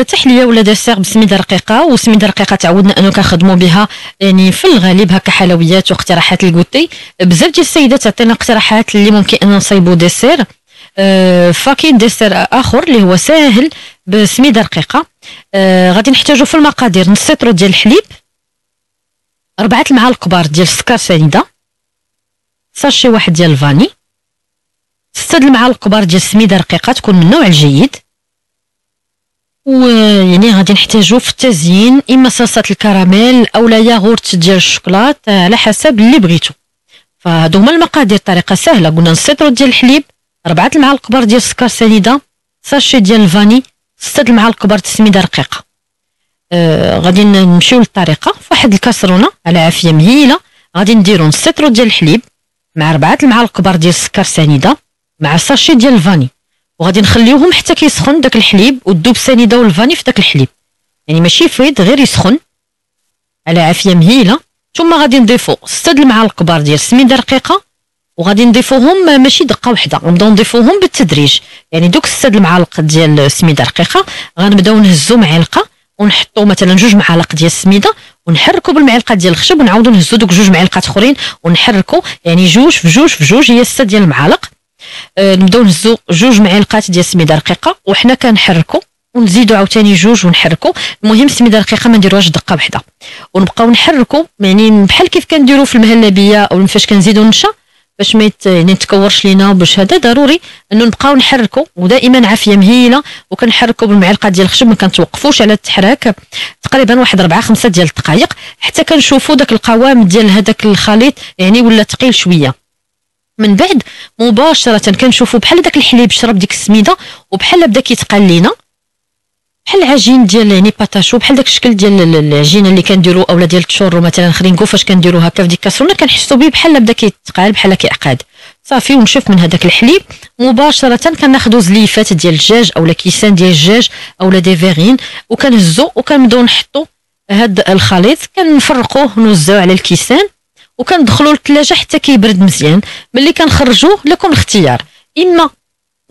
تحليه ولا ديسير بسميده رقيقه. وسميده رقيقه تعودنا انه كنخدموا بها يعني في الغالب هكا حلويات واقتراحات الكوتي. بزاف ديال السيدات تعطينا اقتراحات اللي ممكن ان نصايبوا ديسير. فكاين ديسير اخر اللي هو ساهل بسميده رقيقه. غادي نحتاجو في المقادير نص لتر ديال الحليب، 4 المعالق كبار ديال السكر سنيده، ساشي واحد ديال الفاني، 6 المعالق كبار ديال السميده رقيقه تكون من النوع الجيد. ويعني غادي نحتاجو في التزيين اما صلصه الكراميل او لا ياغورت ديال الشوكولات على حسب اللي بغيتو. فهادو هما المقادير، طريقه سهله. قلنا نص لتر ديال الحليب، 4 المعالق كبار ديال السكر سنيده، ساشي ديال الفاني، 6 المعالق كبار ديال السميده رقيقه. غادي نمشيو للطريقه. في واحد الكاسرونه على عافيه مهيله غادي نديرو نص لتر ديال الحليب مع 4 المعالق كبار ديال السكر سنيده مع ساشي ديال الفاني، وغادي نخليوهم حتى كيسخن داك الحليب وتذوب السنيده والفاني في داك الحليب، يعني ماشي فيض غير يسخن على عافيه مهيله. ثم غادي نضيفو 6 المعالق كبار ديال السميده رقيقه، وغادي نضيفوهم ماشي دقه واحده، نبداو نضيفوهم بالتدريج. يعني دوك 6 المعالق ديال السميده رقيقه غنبداو نهزو معلقه ونحطو مثلا 2 معالق ديال السميده ونحركو بالمعلقه ديال الخشب، ونعاودو نهزو دوك 2 معالق اخرين ونحركو، يعني 2 في 2 في 2 هي 6 ديال المعالق. نبداو نهزو 2 معالق ديال السميده رقيقه وحنا كنحركو، ونزيدو عاوتاني 2 ونحركو. المهم السميده رقيقه ما نديروهاش دقه واحده، ونبقاو نحركو يعني بحال كيف كنديرو في المهلبيه او فاش كنزيدو النشا باش ما يعني نتكورش لينا. باش هذا ضروري انه نبقاو نحركو، ودائما عافيه مهيله، وكنحركو بالمعلقه ديال الخشب، ما كنتوقفوش على التحراك تقريبا واحد 4 5 ديال الدقائق حتى كنشوفوا داك القوام ديال هذاك الخليط يعني ولا ثقيل شويه. من بعد مباشره كنشوفوا بحال داك الحليب شرب ديك السميده وبحال بدا كيتقال لينا بحال العجين ديال يعني باتاشو، بحال داك الشكل ديال العجينه اللي كنديرو اولا ديال التشورو مثلا خرينكو فاش كنديرو هكا في ديك الكاسرونه كنحسوا به بحال بدا كيتقال بحال كيعقاد صافي. ونشوف من هذاك الحليب مباشره كناخذوا زليفات ديال الدجاج اولا كيسان ديال الدجاج اولا دي فيغين، وكنهزو وكنبداو نحطوا هذا الخليط كنفرقوه ونوزعوه على الكيسان وكندخلوا للثلاجه حتى كيبرد مزيان. ملي كنخرجوه لكم الاختيار، اما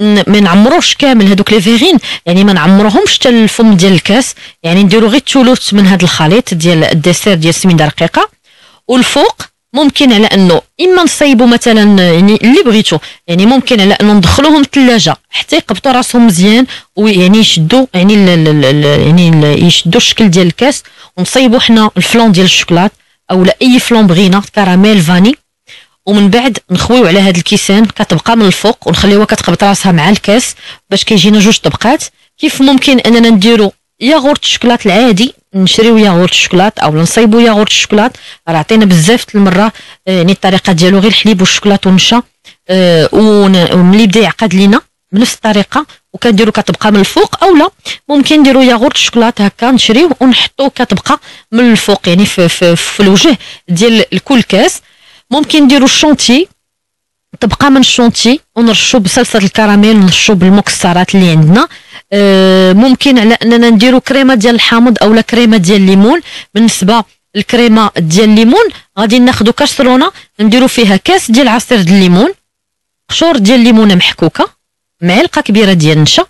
ما نعمروش كامل هذوك لي فيغين، يعني ما نعمروهمش حتى الفم ديال الكاس، يعني نديرو غير الثلث من هذا الخليط ديال الديسير ديال السميده رقيقه. والفوق ممكن على انه اما نصايبوا مثلا يعني اللي بغيتو، يعني ممكن على انه ندخلوهم الثلاجه حتى يقبطوا راسهم مزيان ويعني يشدوا يعني يعني يشدوا الشكل ديال الكاس، ونصايبوا حنا الفلون ديال الشوكولات اولا اي فلون بغينا كراميل فاني. ومن بعد نخويو على هاد الكيسان كتبقى من الفوق ونخليوها كتقبط راسها مع الكاس باش كيجينا 2 طبقات. كيف ممكن اننا نديرو ياغورت الشوكولات العادي، نشريو ياغورت الشوكولات او نصايبو ياغورت الشوكولات، راه عطينا بزاف المره يعني الطريقه ديالو غير الحليب والشوكولات والنشا. وملي بدا يعقد لينا بنفس الطريقه وكنديرو كتبقى من الفوق، اولا ممكن نديرو ياغورت الشوكولات هكا نشريوه ونحطوه كتبقى من الفوق يعني في الوجه ديال كل كاس. ممكن نديرو الشونتي تبقى من الشونتي ونرشو بصلصه الكراميل ونرشو بالمكسرات اللي عندنا. ممكن على اننا نديرو كريمه ديال الحامض اولا كريمه ديال الليمون. بالنسبه الكريمه ديال الليمون غادي ناخذ كاسرونه نديرو فيها كاس ديال عصير الليمون، قشور ديال الليمونه محكوكه، معلقه كبيره ديال النشا،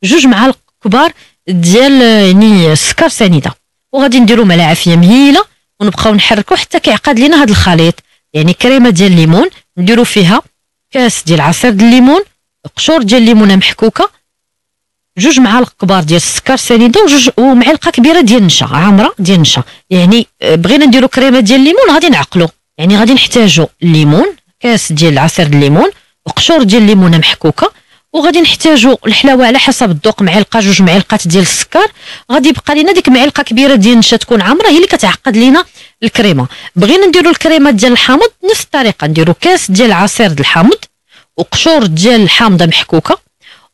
2 معالق كبار ديال يعني السكر سنيده، وغادي نديرو مع عافيه مهيله ونبقاو نحركو حتى كيعقد لينا هذا الخليط. يعني كريمه ديال الليمون نديرو فيها كاس ديال عصير الليمون، قشور ديال الليمونه محكوكه، 2 معالق كبار ديال السكر سنيده ومعلقه كبيره ديال النشا عامره ديال النشا. يعني بغينا نديرو كريمه ديال الليمون غادي نعقلو، يعني غادي نحتاجو الليمون كاس ديال عصير الليمون وقشور ديال الليمونه محكوكه، وغادي نحتاجو الحلاوه على حسب الذوق معلقه 2 معالق ديال السكر. غادي يبقى لينا ديك معلقه كبيره ديال النشا تكون عامره هي اللي كتعقد لينا الكريمه. بغينا نديرو الكريمه ديال الحامض نفس الطريقه، نديرو كاس ديال عصير الحامض وقشور ديال الحامضه محكوكه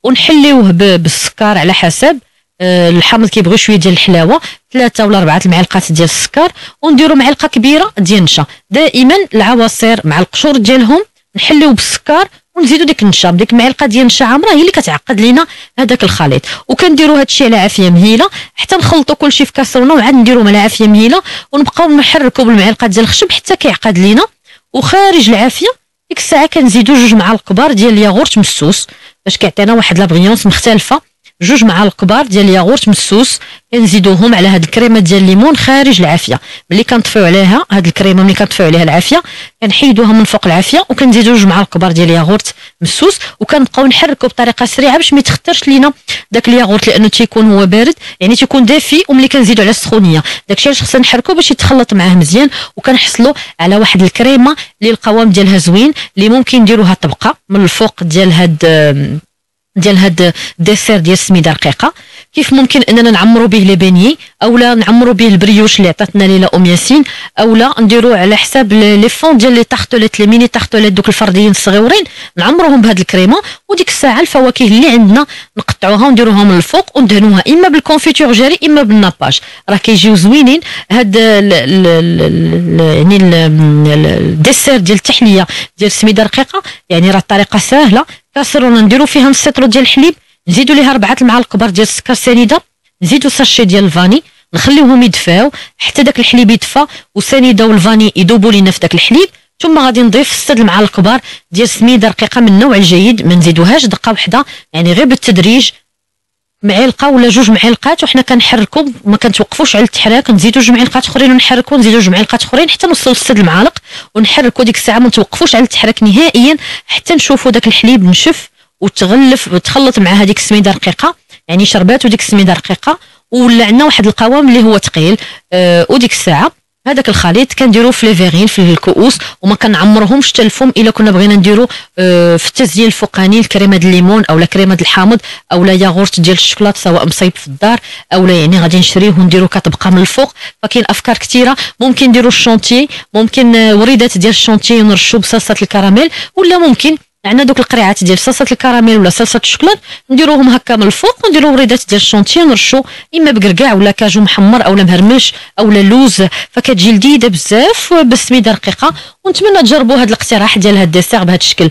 ونحليوه بالسكر على حسب الحامض كيبغي شويه ديال الحلاوه، 3 ولا 4 المعالق ديال السكر، ونديرو معلقه كبيره ديال النشا. دائما العواصير مع القشور ديالهم نحليو بالسكر ونزيدو ديك النشا، ديك المعلقه ديال النشا عامره هي اللي كتعقد لينا هذاك الخليط. وكنديرو هادشي على عافيه مهيله حتى نخلطو كلشي في كاسرونه وعاد نديرو على عافيه مهيله ونبقاو نحركو بالمعلقه ديال الخشب حتى كيعقد لينا. وخارج العافيه ديك الساعه كنزيدو 2 معالق كبار ديال الياغورت مسوس باش كيعطينا واحد لابغيونس مختلفه 2 معالق كبار ديال الياغورت مسوس كنزيدوهم على هاد الكريمه ديال الليمون خارج العافيه. ملي كنطفيو عليها هاد الكريمه، ملي كنطفيو عليها العافيه كنحيدوها من فوق العافيه وكنزيدو 2 معالق كبار ديال الياغورت مسوس، وكنبقاو نحركو بطريقه سريعه باش ما يتخترش لينا داك الياغورت، لانه تيكون هو بارد يعني تيكون دافي، وملي كنزيدو على السخونيه داكشي علاش خصنا نحركو باش يتخلط معاه مزيان، وكنحصلوا على واحد الكريمه اللي القوام ديالها زوين، اللي ممكن نديروها طبقه من الفوق ديال هاد الديسير ديال السميده رقيقه. كيف ممكن اننا نعمروا به لي بيني، اولا نعمروا به البريوش اللي عطاتنا ليلى ام ياسين، اولا نديروا على حساب لي فون ديال لي تارتوليت، لي ميني تارتوليت دوك الفرديين الصغيورين، نعمروهم بهاد الكريمه، وديك الساعه الفواكه اللي عندنا نقطعوها ونديروها من الفوق وندهنوها اما بالكونفيتور جاري اما بالناباج، راه كيجيو زوينين. هاد يعني الديسير ديال التحليه ديال السميده رقيقه، يعني راه الطريقه سهله. كاسرونه نديرو فيها نص لتر ديال الحليب، نزيدو ليها 4 المعالق كبار ديال السكر سنيده، نزيدو ساشي ديال الفاني، نخليوهم يدفاو حتى داك الحليب يدفى وسنيده والفاني يذوبوا لينا في داك الحليب، ثم غادي نضيف 6 المعالق كبار ديال السميده رقيقه من النوع الجيد، ما نزيدوهاش دقه واحده، يعني غير بالتدريج، معلقه ولا 2 معالقات وحنا كنحركوا، ما كنتوقفوش على التحراك، نزيدو 2 معالقات اخرين ونحركوا، نزيدو 2 معالقات اخرين حتى نوصلوا ل 6 المعالق ونحركوا. ديك الساعه ما نتوقفوش على التحراك نهائيا حتى نشوفوا داك الحليب نشف وتغلف وتخلط مع هذيك السميده رقيقه، يعني شربات وديك السميده رقيقه ولا عندنا واحد القوام اللي هو ثقيل. وديك الساعه هذاك الخليط كنديرو في لي فيغين في الكؤوس، وما كنعمرهمش حتى الفم الا كنا بغينا نديرو في التزيين الفوقاني الكريمه ديال الليمون اولا كريمه الحامض اولا ياغورت ديال الشوكولات سواء مصيب في الدار اولا يعني غادي نشريوه ونديرو كطبقه من الفوق. فكاين افكار كثيره، ممكن نديرو الشونتي، ممكن وريدات ديال الشونتي نرشو بصلصه الكراميل، ولا ممكن عندنا دوك القريعات ديال صلصه الكراميل ولا صلصه الشوكولات نديروهم هكا من الفوق ونديرو وريدات ديال الشونتي ونرشو اما بقرقاع ولا كاجو محمر اولا مهرمش اولا لوز، فكتجي لذيذه بزاف بالسميده رقيقه. ونتمنى تجربوا هذا الاقتراح ديال هذا الديسير بهذا الشكل.